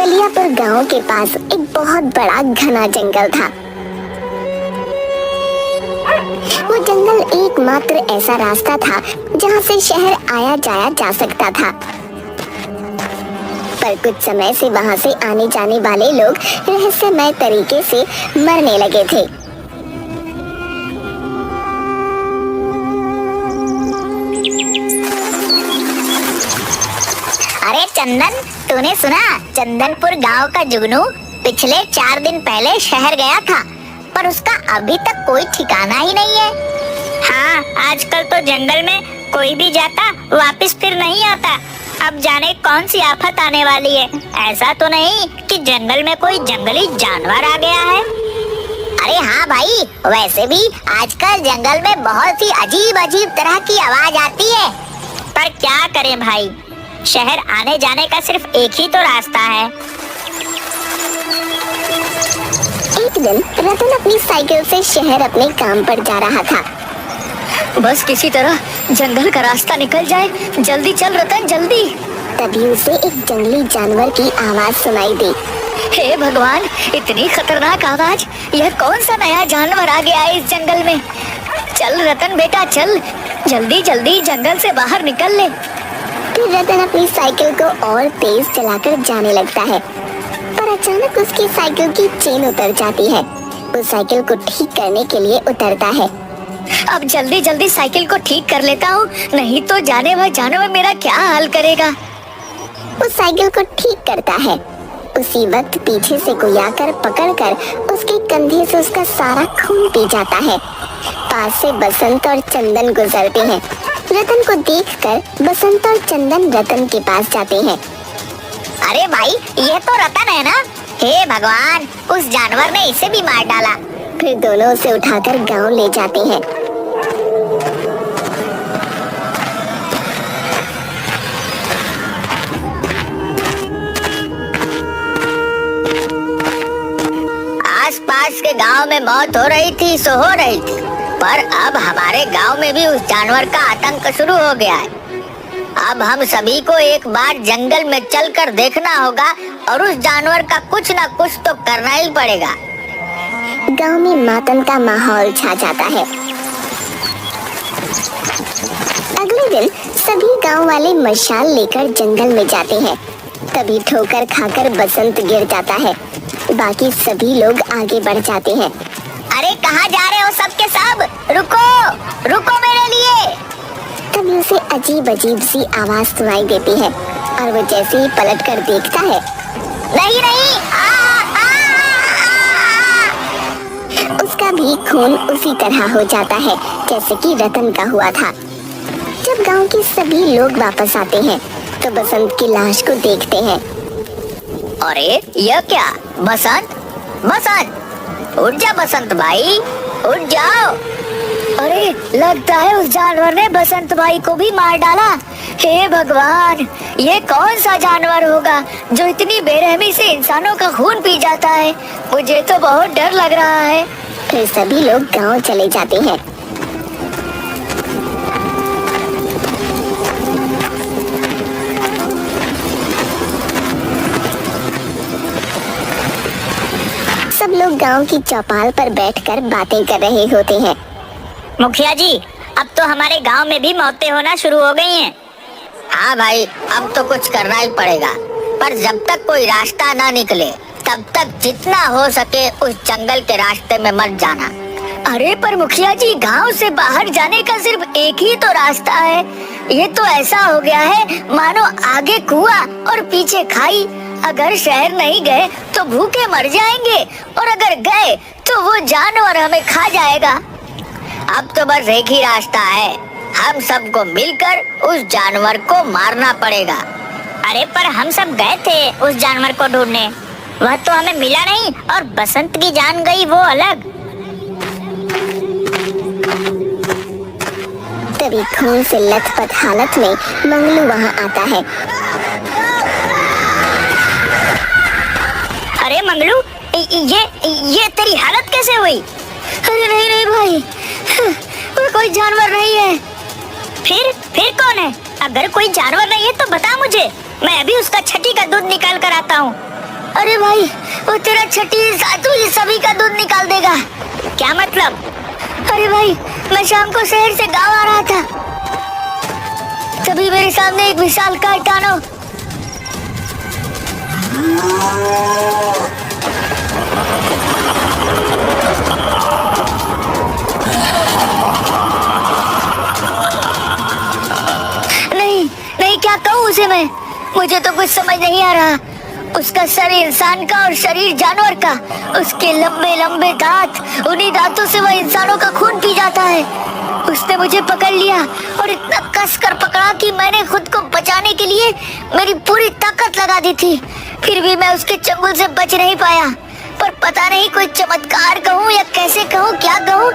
बलियापुर गांव के पास एक बहुत बड़ा घना जंगल था। वो जंगल एकमात्र ऐसा रास्ता था जहां से शहर आया जाया जा सकता था। पर कुछ समय से वहां से आने जाने वाले लोग रहस्यमय तरीके से मरने लगे थे। अरे चंदन, तूने सुना? चंदनपुर गांव का जुगनू पिछले 4 दिन पहले शहर गया था, पर उसका अभी तक कोई ठिकाना ही नहीं है। हाँ, आजकल तो जंगल में कोई भी जाता वापस फिर नहीं आता। अब जाने कौन सी आफत आने वाली है। ऐसा तो नहीं कि जंगल में कोई जंगली जानवर आ गया है? अरे हाँ भाई, वैसे भी आजकल जंगल में बहुत सी अजीब अजीब तरह की आवाज आती है। पर क्या करें भाई, शहर आने जाने का सिर्फ एक ही तो रास्ता है। एक दिन रतन अपनी साइकिल से शहर अपने काम पर जा रहा था। बस किसी तरह जंगल का रास्ता निकल जाए। जल्दी चल रतन, जल्दी। तभी उसे एक जंगली जानवर की आवाज सुनाई दी। हे भगवान, इतनी खतरनाक आवाज! यह कौन सा नया जानवर आ गया है इस जंगल में? चल रतन बेटा, चल जल्दी जल्दी जंगल से बाहर निकल ले। फिर रतन अपनी साइकिल को और तेज चलाकर जाने लगता है, पर अचानक उसकी साइकिल की चेन उतर जाती है। वो साइकिल को ठीक करने के लिए उतरता है। अब जल्दी जल्दी साइकिल को ठीक कर लेता हूँ, नहीं तो जाने वह जानवर मेरा क्या हाल करेगा। वो साइकिल को ठीक करता है। उसी वक्त पीछे से कोई आकर पकड़कर उसके कंधे से उसका सारा खून पी जाता है। पास से बसंत और चंदन गुजरते हैं। रतन को देखकर बसंत और चंदन रतन के पास जाते हैं। अरे भाई, ये तो रतन है ना? हे भगवान, उस जानवर ने इसे भी मार डाला। फिर दोनों उसे उठाकर गांव ले जाते हैं। आसपास के गांव में मौत हो रही थी सो हो रही थी, पर अब हमारे गांव में भी उस जानवर का आतंक शुरू हो गया है। अब हम सभी को एक बार जंगल में चलकर देखना होगा और उस जानवर का कुछ न कुछ तो करना ही पड़ेगा। गांव में मातम का माहौल छा जाता है। अगले दिन सभी गांव वाले मशाल लेकर जंगल में जाते हैं। तभी ठोकर खाकर बसंत गिर जाता है। बाकी सभी लोग आगे बढ़ जाते हैं। अरे कहाँ जा रहे हो सब के सब? रुको रुको मेरे लिए। तभी उसे अजीब अजीब सी आवाज सुनाई देती है और वो जैसे ही पलट कर देखता है, नहीं नहीं, उसका भी खून उसी तरह हो जाता है जैसे कि रतन का हुआ था। जब गांव के सभी लोग वापस आते हैं तो बसंत की लाश को देखते हैं। अरे यह क्या? बसंत, बसंत, उठ जा बसंत भाई, उठ जाओ। अरे लगता है उस जानवर ने बसंत भाई को भी मार डाला। हे भगवान, ये कौन सा जानवर होगा जो इतनी बेरहमी से इंसानों का खून पी जाता है? मुझे तो बहुत डर लग रहा है। फिर सभी लोग गांव चले जाते हैं। सब लोग गांव की चौपाल पर बैठकर बातें कर रहे होते हैं। मुखिया जी, अब तो हमारे गांव में भी मौतें होना शुरू हो गई हैं। हाँ भाई, अब तो कुछ करना ही पड़ेगा, पर जब तक कोई रास्ता ना निकले तब तक जितना हो सके उस जंगल के रास्ते में मत जाना। अरे पर मुखिया जी, गांव से बाहर जाने का सिर्फ एक ही तो रास्ता है। ये तो ऐसा हो गया है मानो आगे कुआं और पीछे खाई। अगर शहर नहीं गए तो भूखे मर जाएंगे, और अगर गए तो वो जानवर हमें खा जाएगा। अब तो बस एक ही रास्ता है, हम सबको मिलकर उस जानवर को मारना पड़ेगा। अरे पर हम सब गए थे उस जानवर को ढूंढने, वह तो हमें मिला नहीं, और बसंत की जान गई वो अलग। तभी खून से लथपथ हालत में मंगलू वहां आता है। अरे मंगलू, ये तेरी हालत कैसे हुई? अरे नहीं नहीं भाई, वो कोई जानवर नहीं है। फिर कौन है? अगर कोई जानवर नहीं है तो बता मुझे, मैं अभी उसका छठी का दूध निकाल कर आता हूँ। अरे भाई, वो तेरा छठी सातू ये सभी का दूध निकाल देगा। क्या मतलब? अरे भाई, मैं शाम को शहर से गांव आ रहा था, तभी मेरे सामने एक विशालकाय टानो नहीं नहीं, क्या कहूँ उसे मैं, मुझे तो कुछ समझ नहीं आ रहा। उसका सर इंसान का और शरीर जानवर का, उसके लंबे लंबे दांत, उन्हीं दांतों से वह इंसानों का खून पी जाता है। उसने मुझे पकड़ लिया और इतना कस कर पकड़ा कि मैंने खुद को बचाने के लिए मेरी पूरी ताकत लगा दी थी, फिर भी मैं उसके चंगुल से बच नहीं पाया। पर पता नहीं कोई चमत्कार कहूँ या कैसे कहूँ, क्या कहूँ,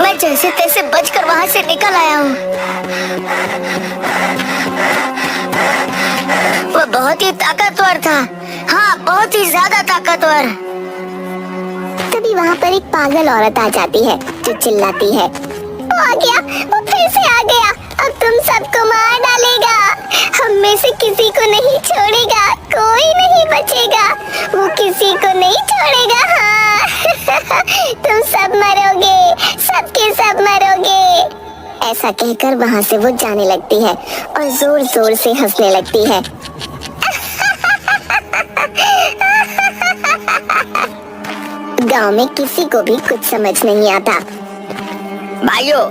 मैं जैसे तैसे बचकर वहां से निकल आया हूँ। वो बहुत ही ताकतवर था, हाँ बहुत ही ज्यादा ताकतवर। तभी वहाँ पर एक पागल औरत आ जाती है जो चिल्लाती है, वो आ गया, वो फिर से आ गया, अब तुम सबको मार डालेगा, हम में से किसी को नहीं छोड़ेगा, कोई नहीं बचेगा, वो किसी को नहीं छोड़ेगा। हाँ तुम सब मरोगे, सबके सब मरोगे। ऐसा कहकर वहाँ से वो जाने लगती है और जोर जोर से हंसने लगती है। गांव में किसी को भी कुछ समझ नहीं आता। भाइयों,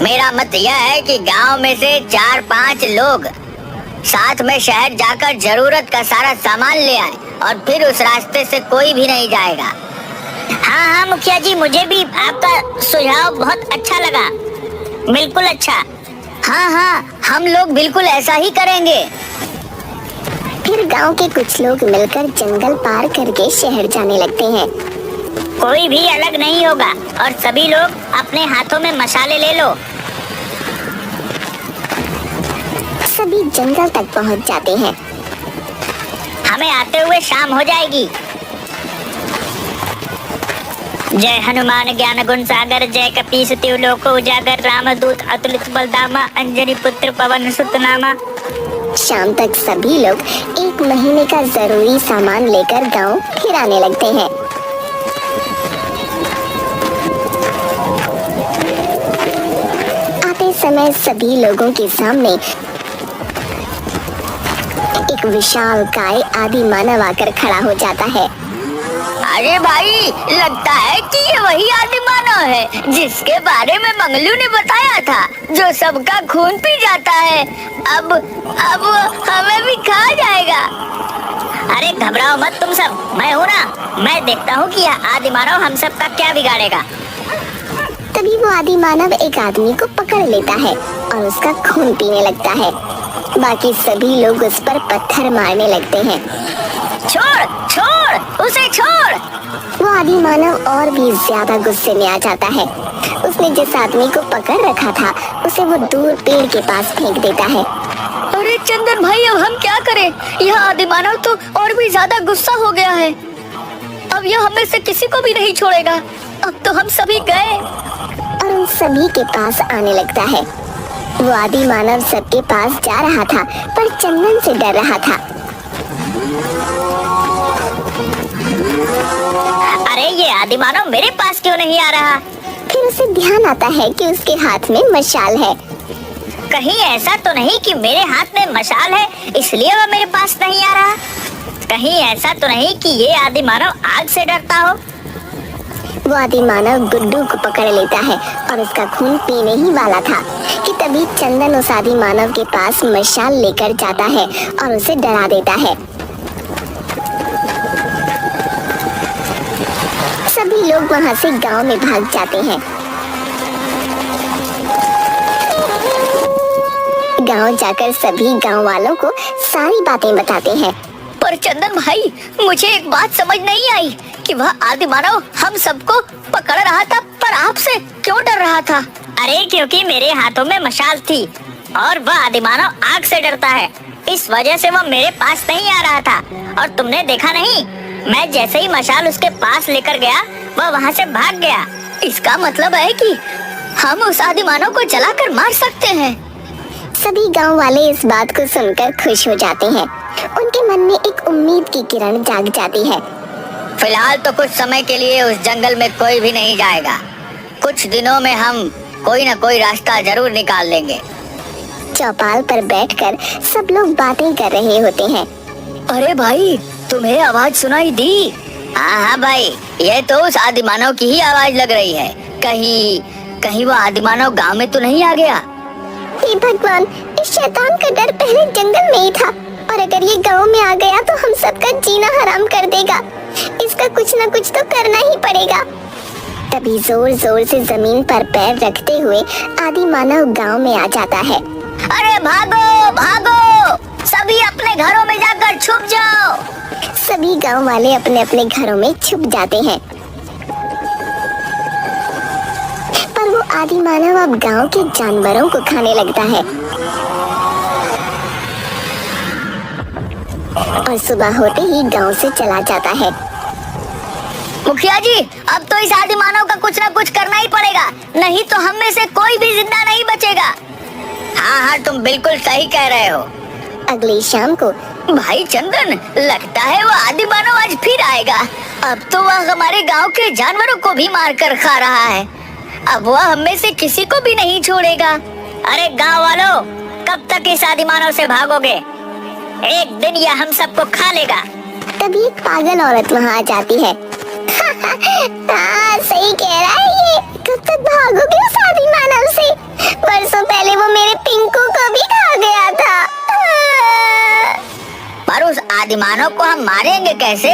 मेरा मत यह है कि गांव में से 4-5 लोग साथ में शहर जाकर जरूरत का सारा सामान ले आए और फिर उस रास्ते से कोई भी नहीं जाएगा। हाँ हाँ मुखिया जी, मुझे भी आपका सुझाव बहुत अच्छा लगा, बिल्कुल अच्छा। हाँ हाँ, हम लोग बिल्कुल ऐसा ही करेंगे। फिर गांव के कुछ लोग मिलकर जंगल पार करके शहर जाने लगते हैं। कोई भी अलग नहीं होगा और सभी लोग अपने हाथों में मसाले ले लो। सभी जंगल तक पहुंच जाते हैं। हमें आते हुए शाम हो जाएगी। जय हनुमान ज्ञान गुण सागर, जय कपीस तिहु लोक उजागर, रामदूत अतुलित बलधामा, अंजनी पुत्र पवन सुत नामा। शाम तक सभी लोग 1 महीने का जरूरी सामान लेकर गांव फिर आने लगते हैं। आते समय सभी लोगों के सामने एक विशाल काय आदि मानव आकर खड़ा हो जाता है। अरे भाई, लगता है कि ये वही आदि मानव है जिसके बारे में मंगलू ने बताया था, जो सबका खून पी जाता है। अब हमें भी खा जाएगा। अरे घबराओ मत तुम सब, मैं हूँ ना, मैं देखता हूँ कि यह आदि मानव हम सब का क्या बिगाड़ेगा। तभी वो आदि मानव एक आदमी को पकड़ लेता है और उसका खून पीने लगता है। बाकी सभी लोग उस पर पत्थर मारने लगते हैं। छोड़ छोड़, उसे छोड़। वो आदि मानव और भी ज्यादा गुस्से में आ जाता है। उसने जिस आदमी को पकड़ रखा था उसे वो दूर पेड़ के पास फेंक देता है। अरे चंदन भाई, अब हम क्या करें? यह आदि मानव तो और भी ज्यादा गुस्सा हो गया है। अब यह हमें से किसी को भी नहीं छोड़ेगा। अब तो हम सभी गए। और उन सभी के पास आने लगता है। वो आदि मानव सबके पास जा रहा था पर चंदन से डर रहा था। अरे ये आदि मानव मेरे पास क्यों नहीं आ रहा? फिर उसे ध्यान आता है कि उसके हाथ में मशाल है। कहीं ऐसा तो नहीं कि मेरे हाथ में मशाल है इसलिए वह मेरे पास नहीं आ रहा? कहीं ऐसा तो नहीं कि ये आदि मानव आग से डरता हो? वो आदि मानव गुड्डू को पकड़ लेता है और उसका खून पीने ही वाला था कि तभी चंदन उस आदि मानव के पास मशाल लेकर जाता है और उसे डरा देता है। सभी लोग वहां से गांव में भाग जाते हैं। गांव जाकर सभी गांव वालों को सारी बातें बताते हैं। पर चंदन भाई, मुझे एक बात समझ नहीं आई कि वह आदि मानव हम सबको पकड़ रहा था पर आपसे क्यों डर रहा था? अरे क्योंकि मेरे हाथों में मशाल थी और वह आदि मानव आग से डरता है, इस वजह से वह मेरे पास नहीं आ रहा था। और तुमने देखा नहीं, मैं जैसे ही मशाल उसके पास लेकर गया वह वहाँ से भाग गया। इसका मतलब है कि हम उस आदि मानव को जलाकर मार सकते हैं। सभी गांव वाले इस बात को सुनकर खुश हो जाते हैं। उनके मन में एक उम्मीद की किरण जाग जाती है। फिलहाल तो कुछ समय के लिए उस जंगल में कोई भी नहीं जाएगा। कुछ दिनों में हम कोई ना कोई रास्ता जरूर निकाल लेंगे। चौपाल पर बैठकर सब लोग बातें कर रहे होते हैं। अरे भाई, तुम्हें आवाज सुनाई दी? हाँ हाँ भाई, ये तो उस आदिमानव की ही आवाज लग रही है। कहीं वो आदिमानव गांव में तो नहीं आ गया? हे भगवान, इस शैतान का डर पहले जंगल में ही था और अगर ये गांव में आ गया तो हम सबका जीना हराम कर देगा। इसका कुछ न कुछ तो करना ही पड़ेगा। तभी जोर जोर से जमीन पर पैर रखते हुए आदिमानव गांव में आ जाता है। अरे भागो भागो, सभी अपने घरों में जाकर छुप जाओ। सभी गांव वाले अपने अपने घरों में छुप जाते हैं। पर वो आदिमानव अब गांव के जानवरों को खाने लगता है और सुबह होते ही गांव से चला जाता है। मुखिया जी, अब तो इस आदिमानव का कुछ ना कुछ करना ही पड़ेगा, नहीं तो हम में से कोई भी जिंदा नहीं बचेगा। हाँ हाँ, तुम बिल्कुल सही कह रहे हो। अगली शाम को भाई चंदन, लगता है वो आदिमानव आज फिर आएगा। अब तो वह हमारे गांव के जानवरों को भी मार कर खा रहा है। अब वह हम में से किसी को भी नहीं छोड़ेगा। अरे गांव वालों, कब तक इस आदिमानव से भागोगे? एक दिन यह हम सबको खा लेगा। तभी एक पागल औरत वहाँ आ जाती है। हाँ, सही कह रहा है ये। कब तक भागोगे उस आदिमानव से? वर्षों पहले वो मेरे पिंकू को भी खा गया था। पर उस आदिमानव को हम मारेंगे कैसे?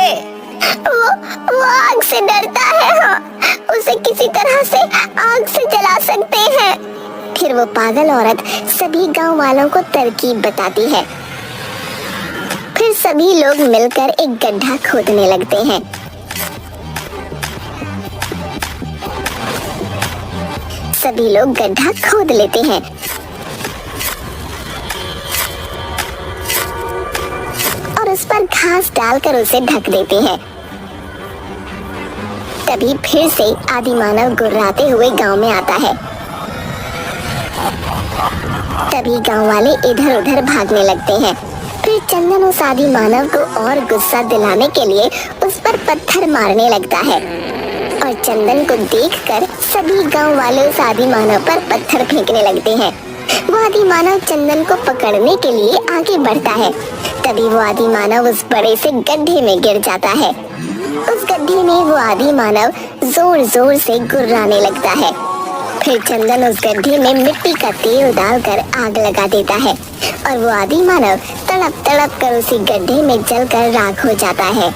वो आग से डरता है। हाँ, उसे किसी तरह से आग से जला सकते हैं। फिर वो पागल औरत सभी गांव वालों को तरकीब बताती है। फिर सभी लोग मिलकर एक गड्ढा खोदने लगते हैं। सभी लोग गड्ढा खोद लेते हैं और उस पर घास डालकर उसे ढक देते हैं। तभी फिर से आदिमानव गुर्राते हुए गांव में आता है। तभी गांव वाले इधर उधर भागने लगते हैं। फिर चंदन उस आदिमानव को और गुस्सा दिलाने के लिए उस पर पत्थर मारने लगता है और चंदन को देखकर सभी गांव वाले उस आदिमानव पर पत्थर फेंकने लगते हैं। वो आदिमानव चंदन को पकड़ने के लिए आगे बढ़ता है। तभी वो आदिमानव उस बड़े से गड्ढे में गिर जाता है। उस गड्ढे में वो आदिमानव जोर जोर से गुर्राने लगता है। फिर चंदन उस गड्ढे में मिट्टी का तेल डालकर आग लगा देता है और वो आदिमानव तड़प तड़प कर उसी गड्ढे में जलकर राख हो जाता है।